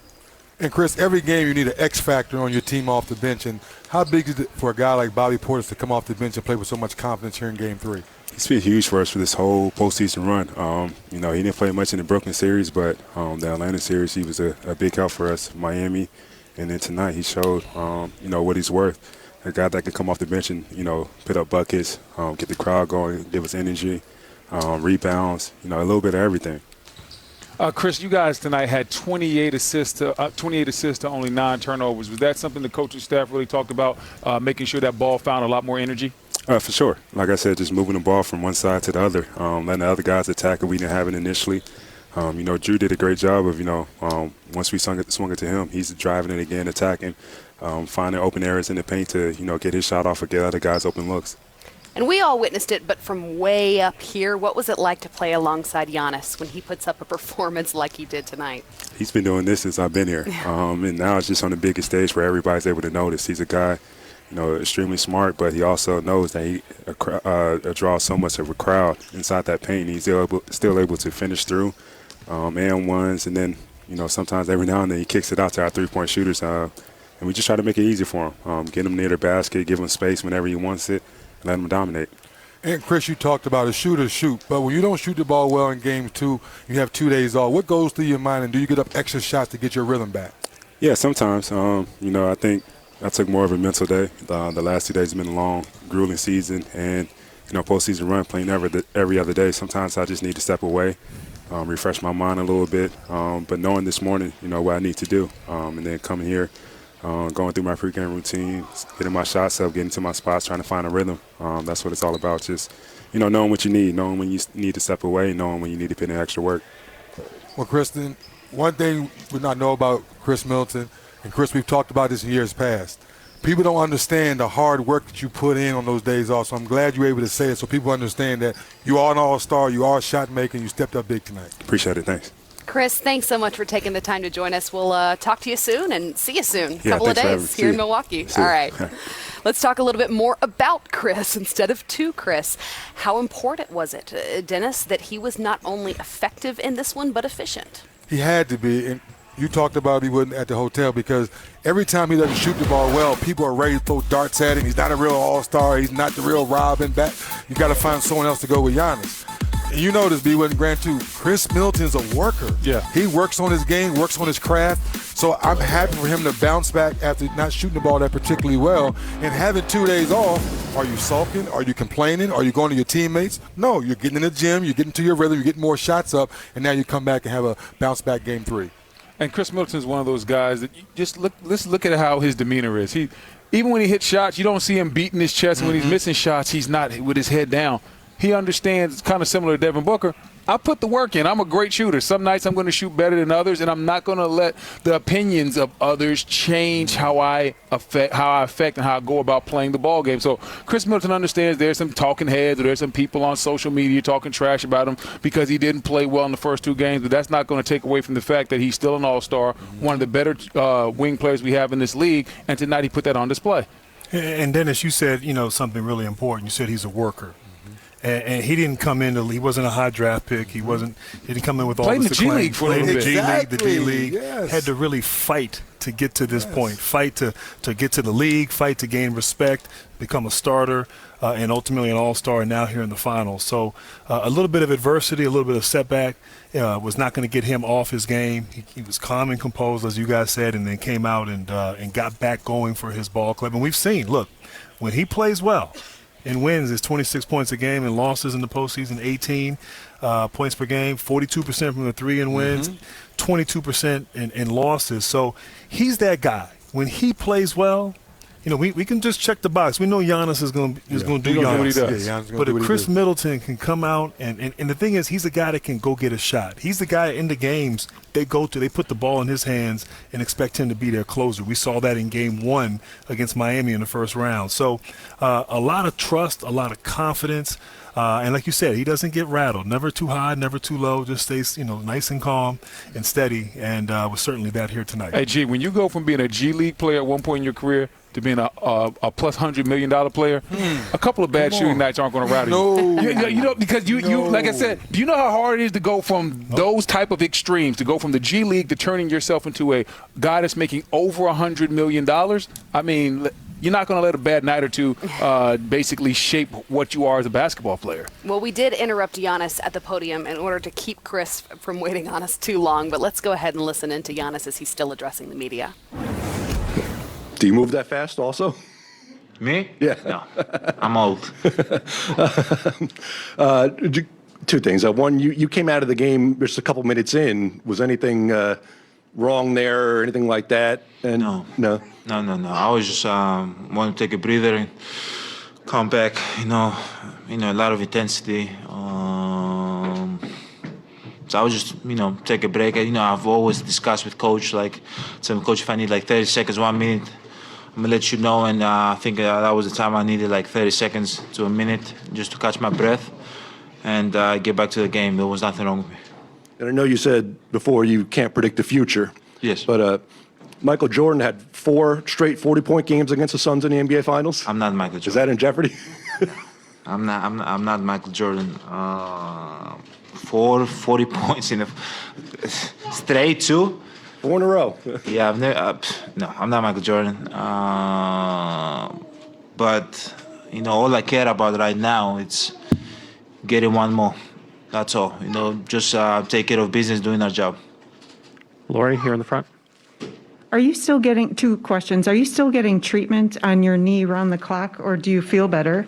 And Chris, every game you need an X factor on your team off the bench. And how big is it for a guy like Bobby Portis to come off the bench and play with so much confidence here in Game 3? It's been huge for us for this whole postseason run. He didn't play much in the Brooklyn series, but the Atlanta series, he was a big help for us. Miami, and then tonight he showed, what he's worth. A guy that could come off the bench and, put up buckets, get the crowd going, give us energy, rebounds, a little bit of everything. Chris, you guys tonight had 28 assists to only 9 turnovers. Was that something the coaching staff really talked about, making sure that ball found a lot more energy? For sure. Like I said, just moving the ball from one side to the other, letting the other guys attack it. We didn't have it initially. Drew did a great job of, once we swung it to him, he's driving it again, attacking, finding open areas in the paint to, get his shot off or get other guys open looks. And we all witnessed it, but from way up here, what was it like to play alongside Giannis when he puts up a performance like he did tonight? He's been doing this since I've been here. And now it's just on the biggest stage where everybody's able to notice. He's a guy, extremely smart, but he also knows that he draws so much of a crowd inside that paint. He's still able to finish through and ones, and then, sometimes every now and then he kicks it out to our three-point shooters. And we just try to make it easy for him. Get him near the basket, give him space whenever he wants it, and let him dominate. And, Chris, you talked about a shoot, but when you don't shoot the ball well in Game 2, you have 2 days off. What goes through your mind, and do you get up extra shots to get your rhythm back? Yeah, sometimes. I think I took more of a mental day. The last 2 days have been a long, grueling season, and postseason run, playing every other day. Sometimes I just need to step away, refresh my mind a little bit. But knowing this morning, what I need to do, and then coming here, going through my pregame routine, getting my shots up, getting to my spots, trying to find a rhythm. That's what it's all about. Just knowing what you need, knowing when you need to step away, knowing when you need to put in extra work. Well, Kristen, one thing we not know about Chris Middleton. And, Chris, we've talked about this in years past. People don't understand the hard work that you put in on those days off, so I'm glad you're able to say it so people understand that you are an all-star, you are a shot maker, and you stepped up big tonight. Appreciate it. Thanks. Chris, thanks so much for taking the time to join us. We'll talk to you soon and see you soon. Yeah, couple of thanks days here in Milwaukee. All right. Let's talk a little bit more about Chris instead of to Chris. How important was it, Dennis, that he was not only effective in this one but efficient? He had to be. And you talked about he wasn't at the hotel because every time he doesn't shoot the ball well, people are ready to throw darts at him. He's not a real all-star. He's not the real Robin. You got to find someone else to go with Giannis. And you know this, B. Wasn't Grant too. Chris Middleton's a worker. Yeah. He works on his game, works on his craft. So I'm happy for him to bounce back after not shooting the ball that particularly well. And having 2 days off, are you sulking? Are you complaining? Are you going to your teammates? No, you're getting in the gym, you're getting to your rhythm, you're getting more shots up, and now you come back and have a bounce back Game 3. And Chris Middleton is one of those guys that you just let's look at how his demeanor is. Even when he hits shots, you don't see him beating his chest. And when he's missing shots, he's not with his head down. He understands, kind of similar to Devin Booker. I put the work in. I'm a great shooter. Some nights I'm going to shoot better than others, and I'm not going to let the opinions of others change how I affect and how I go about playing the ball game. So Chris Middleton understands there's some talking heads or there's some people on social media talking trash about him because he didn't play well in the first 2 games, but that's not going to take away from the fact that he's still an all-star, one of the better wing players we have in this league, and tonight he put that on display. And Dennis, you said, something really important. You said he's a worker. And he didn't come in. He wasn't a high draft pick. He didn't come in with all Played in this the G acclaim. League for a little bit. Played in the G League, the D League. Yes. Had to really fight to get to this point. Fight to get to the league. Fight to gain respect. Become a starter, and ultimately an all-star. And now here in the finals. So a little bit of adversity, a little bit of setback, was not going to get him off his game. He was calm and composed, as you guys said, and then came out and got back going for his ball club. And we've seen, look, when he plays well. And wins is 26 points a game, and losses in the postseason 18 points per game, 42% from the 3 in wins, 22% in losses. So he's that guy. When he plays well, we can just check the box. We know Giannis is going to do Giannis. What he does. But if Chris Middleton can come out, and the thing is, he's a guy that can go get a shot. He's the guy in the games they put the ball in his hands and expect him to be their closer. We saw that in Game 1 against Miami in the first round. So a lot of trust, a lot of confidence. And like you said, he doesn't get rattled. Never too high, never too low. Just stays, nice and calm and steady. And was certainly that here tonight. Hey, G, when you go from being a G League player at one point in your career to being a plus $100 million player, a couple of bad shooting nights aren't going to rattle you. Because you like I said, do you know how hard it is to go from those type of extremes, to go from the G League to turning yourself into a guy that's making over $100 million? I mean, you're not going to let a bad night or two basically shape what you are as a basketball player. Well, we did interrupt Giannis at the podium in order to keep Chris from waiting on us too long, but let's go ahead and listen in to Giannis as he's still addressing the media. Do you move that fast also? Me? Yeah. No, I'm old. 2 things. One, you came out of the game just a couple minutes in. Was anything wrong there or anything like that? And No. No? No. I was just want to take a breather and come back. A lot of intensity. So I was just, take a break. I've always discussed with coach, coach, if I need 30 seconds, 1 minute, I'm gonna let you know. And I think that was the time I needed 30 seconds to a minute just to catch my breath and get back to the game. There was nothing wrong with me. And I know you said before you can't predict the future. Yes. But Michael Jordan had 4 straight 40-point games against the Suns in the NBA Finals. I'm not Michael Jordan. Is that in jeopardy? I'm not Michael Jordan. 40 points in a straight 2. 4 in a row. Yeah, I've never. No, I'm not Michael Jordan. But all I care about right now it's getting one more. That's all. Just take care of business, doing our job. Lori, here in the front. Are you still getting 2 questions? Are you still getting treatment on your knee around the clock, or do you feel better?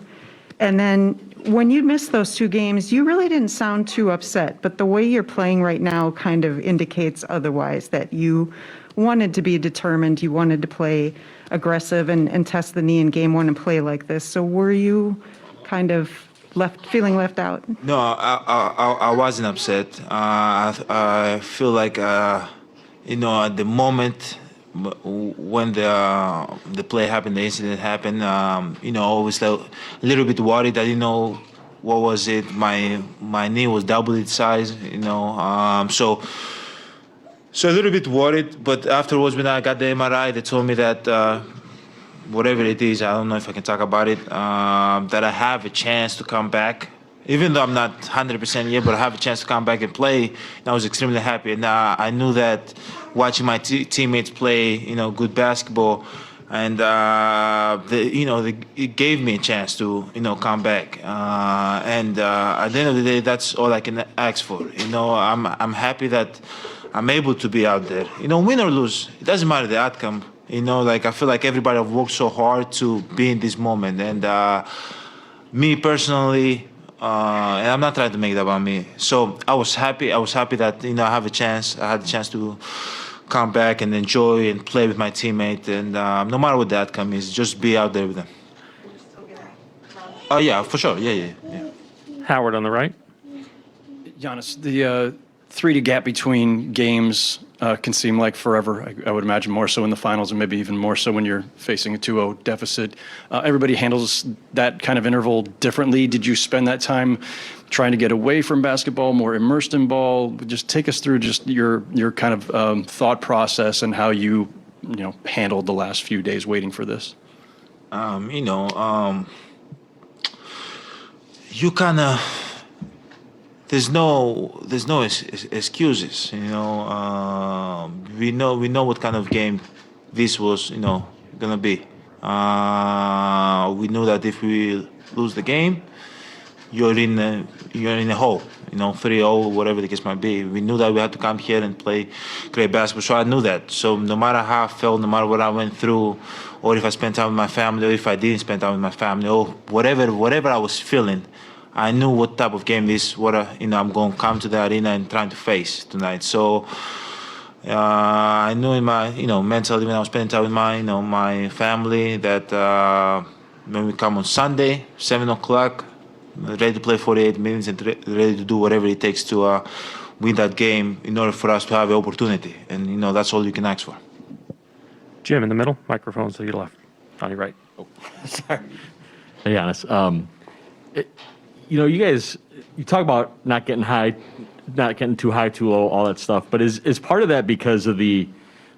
And then when you missed those 2 games, you really didn't sound too upset, but the way you're playing right now kind of indicates otherwise, that you wanted to be determined, you wanted to play aggressive and test the knee in Game 1 and play like this. So were you kind of feeling left out? No, I wasn't upset. I feel like, at the moment when the play happened, the incident happened, always a little bit worried. I didn't know what was it. My knee was double its size, so a little bit worried. But afterwards, when I got the MRI, they told me that whatever it is, I don't know if I can talk about it, that I have a chance to come back. Even though I'm not 100% yet, but I have a chance to come back and play. And I was extremely happy. And I knew that watching my teammates play, good basketball, and it gave me a chance to, come back. And at the end of the day, that's all I can ask for. I'm happy that I'm able to be out there. Win or lose, it doesn't matter the outcome. I feel like everybody have worked so hard to be in this moment. And me personally. And I'm not trying to make that about me. So I was happy. I was happy that I have a chance. I had a chance to come back and enjoy and play with my teammate. And no matter what the outcome is, just be out there with them. Oh yeah, for sure. Yeah. Howard on the right. Giannis, the 3 gap between games can seem like forever. I would imagine more so in the finals and maybe even more so when you're facing a 2-0 deficit. Everybody handles that kind of interval differently. Did you spend that time trying to get away from basketball, more immersed in ball? Just take us through just your kind of thought process and how you handled the last few days waiting for this. You kind of there's no excuses. We know what kind of game this was gonna be. We know that if we lose the game, you're in a hole. 3-0, whatever the case might be. We knew that we had to come here and play great basketball. So I knew that. So no matter how I felt, no matter what I went through, or if I spent time with my family, or if I didn't spend time with my family, or whatever I was feeling, I knew what type of game this, I'm going to come to the arena and trying to face tonight. So I knew in my, mentally when I was spending time with my family that when we come on Sunday, 7 o'clock, ready to play 48 minutes and ready to do whatever it takes to win that game in order for us to have an opportunity. And, that's all you can ask for. Jim in the middle, microphone to your left, on your right. Oh, sorry. Hey, Giannis. You guys, you talk about not getting too high, too low, all that stuff. But is part of that because of the,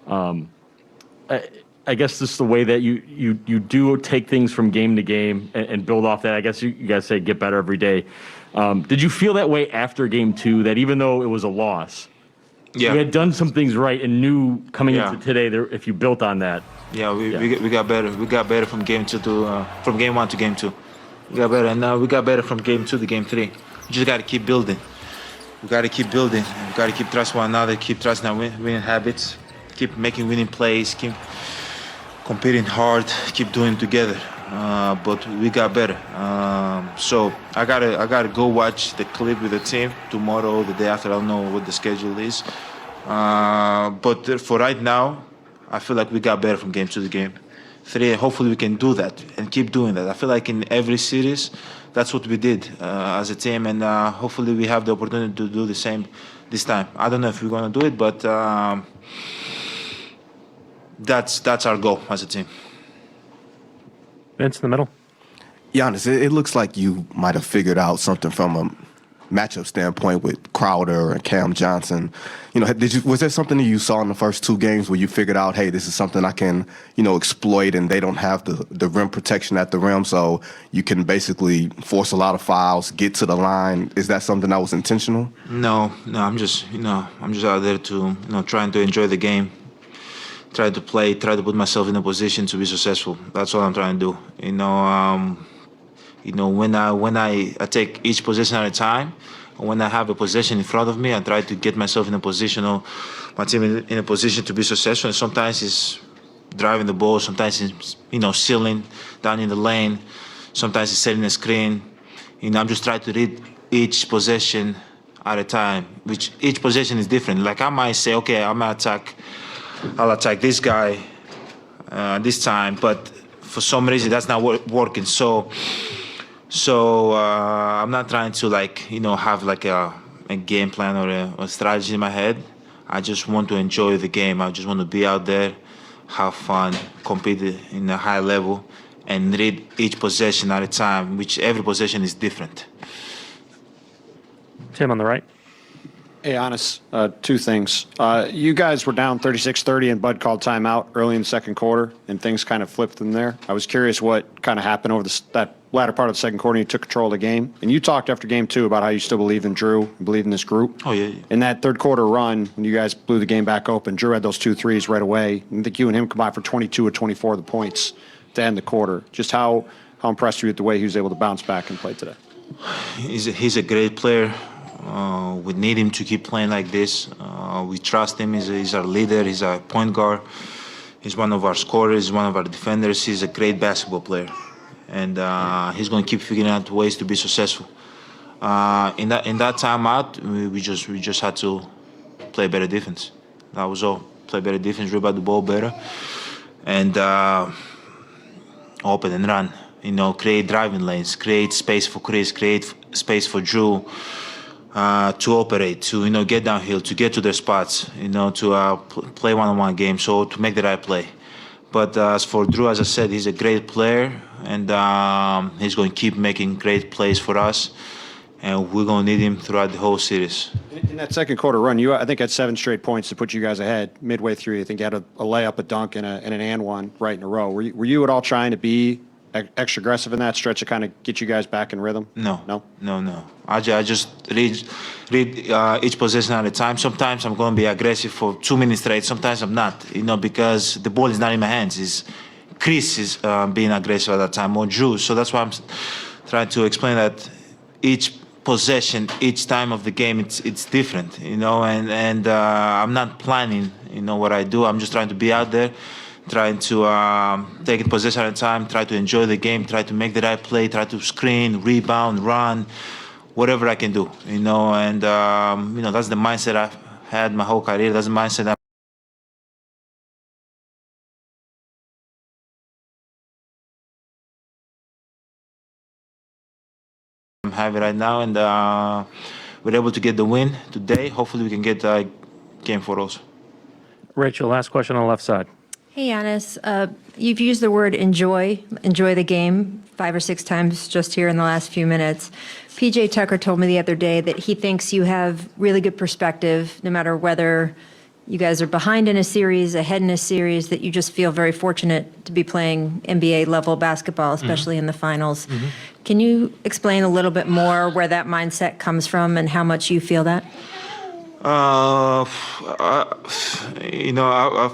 I guess this is the way that you do take things from game to game and build off that. I guess you guys say get better every day. Did you feel that way after game 2, that even though it was a loss, you had done some things right and knew coming into today that if you built on that? Yeah, we got better. We got better from game 2 from game 1 to game 2. We got better, and we got better from game 2 to game 3. We just got to keep building. We got to keep building. We got to keep trusting one another, keep trusting our winning habits, keep making winning plays, keep competing hard, keep doing it together. But we got better. So I gotta go watch the clip with the team tomorrow, the day after. I don't know what the schedule is. But for right now, I feel like we got better from game 2 to game 3. Hopefully we can do that and keep doing that. I feel like in every series, that's what we did as a team, and hopefully we have the opportunity to do the same this time. I don't know if we're gonna do it, but that's our goal as a team. Vince in the middle. Giannis, it looks like you might have figured out something from a matchup standpoint with Crowder and Cam Johnson. Was there something that you saw in the first 2 games where you figured out, hey, this is something I can, exploit, and they don't have the rim protection at the rim, so you can basically force a lot of fouls, get to the line? Is that something that was intentional? No, I'm just out there to, trying to enjoy the game. Try to play, try to put myself in a position to be successful. That's all I'm trying to do. When I take each possession at a time, when I have a possession in front of me, I try to get myself in a position, or my team in a position to be successful. And sometimes it's driving the ball, sometimes it's sealing down in the lane, sometimes it's setting a screen. I'm just trying to read each possession at a time, which each possession is different. Like I might say, okay, I'll attack this guy this time, but for some reason that's not working. So I'm not trying to have a game plan or a strategy in my head. I just want to enjoy the game. I just want to be out there, have fun, compete in a high level, and read each possession at a time, which every possession is different. Tim on the right. Hey, Giannis, 2 things. You guys were down 36-30 and Bud called timeout early in the second quarter, and things kind of flipped from there. I was curious what kind of happened over that latter part of the second quarter. You took control of the game, and you talked after game 2 about how you still believe in Drew and believe in this group. Oh, yeah. In that third quarter run, when you guys blew the game back open, Drew had those 2 threes right away. I think you and him combined for 22 or 24 of the points to end the quarter. Just how impressed were you with the way he was able to bounce back and play today? He's a great player. We need him to keep playing like this. We trust him. He's our leader. He's our point guard. He's one of our scorers. He's one of our defenders. He's a great basketball player, and he's going to keep figuring out ways to be successful. In that timeout, we just had to play better defense. That was all. Play better defense, rebound the ball better, and open and run. Create driving lanes, create space for Chris, create space for Drew. to operate, to get downhill, to get to their spots, to play one-on-one games, so to make the right play. But as for Drew, as I said, he's a great player, and he's going to keep making great plays for us, and we're going to need him throughout the whole series. In that second quarter run, I think had 7 straight points to put you guys ahead. Midway through, I think you had a layup, a dunk, and an and one right in a row. Were you at all trying to be extra aggressive in that stretch to kind of get you guys back in rhythm? No. I just read each possession at a time. Sometimes I'm going to be aggressive for 2 minutes straight. Sometimes I'm not, because the ball is not in my hands. It's Chris is being aggressive at that time, or Drew. So that's why I'm trying to explain that each possession, each time of the game, it's different, and I'm not planning, what I do. I'm just trying to be out there, trying to take it possession at a time, try to enjoy the game, try to make the right play, try to screen, rebound, run, whatever I can do, and that's the mindset I've had my whole career. That's the mindset I'm having right now, and we're able to get the win today. Hopefully we can get game 4 also. Rachel, last question on the left side. Hey, Giannis. You've used the word enjoy the game 5 or 6 times just here in the last few minutes. PJ Tucker told me the other day that he thinks you have really good perspective, no matter whether you guys are behind in a series, ahead in a series, that you just feel very fortunate to be playing NBA level basketball, especially in the finals. Can you explain a little bit more where that mindset comes from and how much you feel that? I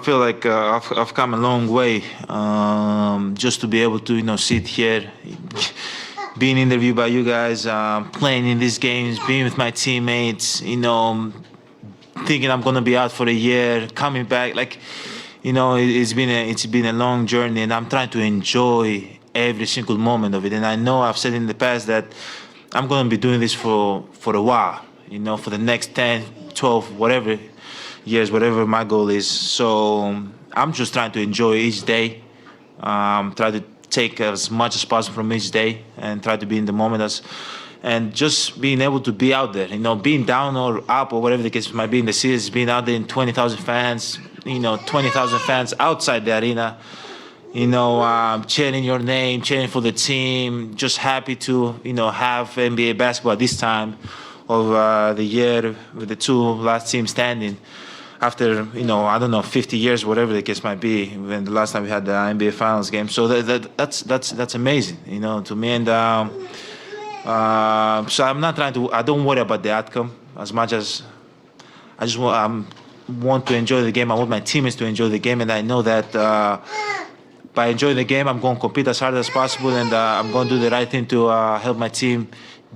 feel like I've come a long way just to be able to, sit here, being interviewed by you guys, playing in these games, being with my teammates, thinking I'm gonna be out for a year, coming back. It's been a long journey, and I'm trying to enjoy every single moment of it. And I know I've said in the past that I'm gonna be doing this for a while, for the next 10, 12, whatever years, whatever my goal is. So I'm just trying to enjoy each day, try to take as much as possible from each day, and try to be in the moment and just being able to be out there, being down or up or whatever the case might be in the series, being out there in 20,000 fans, 20,000 fans outside the arena, cheering your name, cheering for the team, just happy to, have NBA basketball at this time of the year with the 2 last teams standing after, 50 years, whatever the case might be, when the last time we had the NBA Finals game. So that's amazing, to me. And so I'm not trying to, I don't worry about the outcome as much as I just want to enjoy the game. I want my teammates to enjoy the game, and I know that by enjoying the game, I'm going to compete as hard as possible, and I'm going to do the right thing to help my team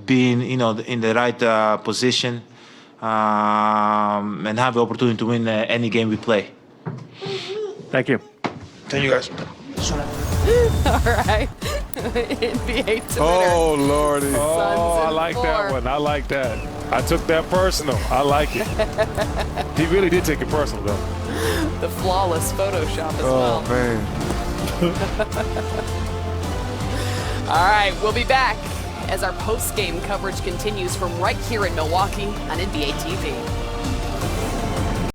being, in the right position and have the opportunity to win any game we play. Thank you. Thank you, guys. All right. NBA Twitter. Oh, Lordy. Oh, I like that one. I like that. I took that personal. I like it. He really did take it personal, though. The flawless Photoshop as well. Oh, man. All right, we'll be back as our post-game coverage continues from right here in Milwaukee on NBA TV.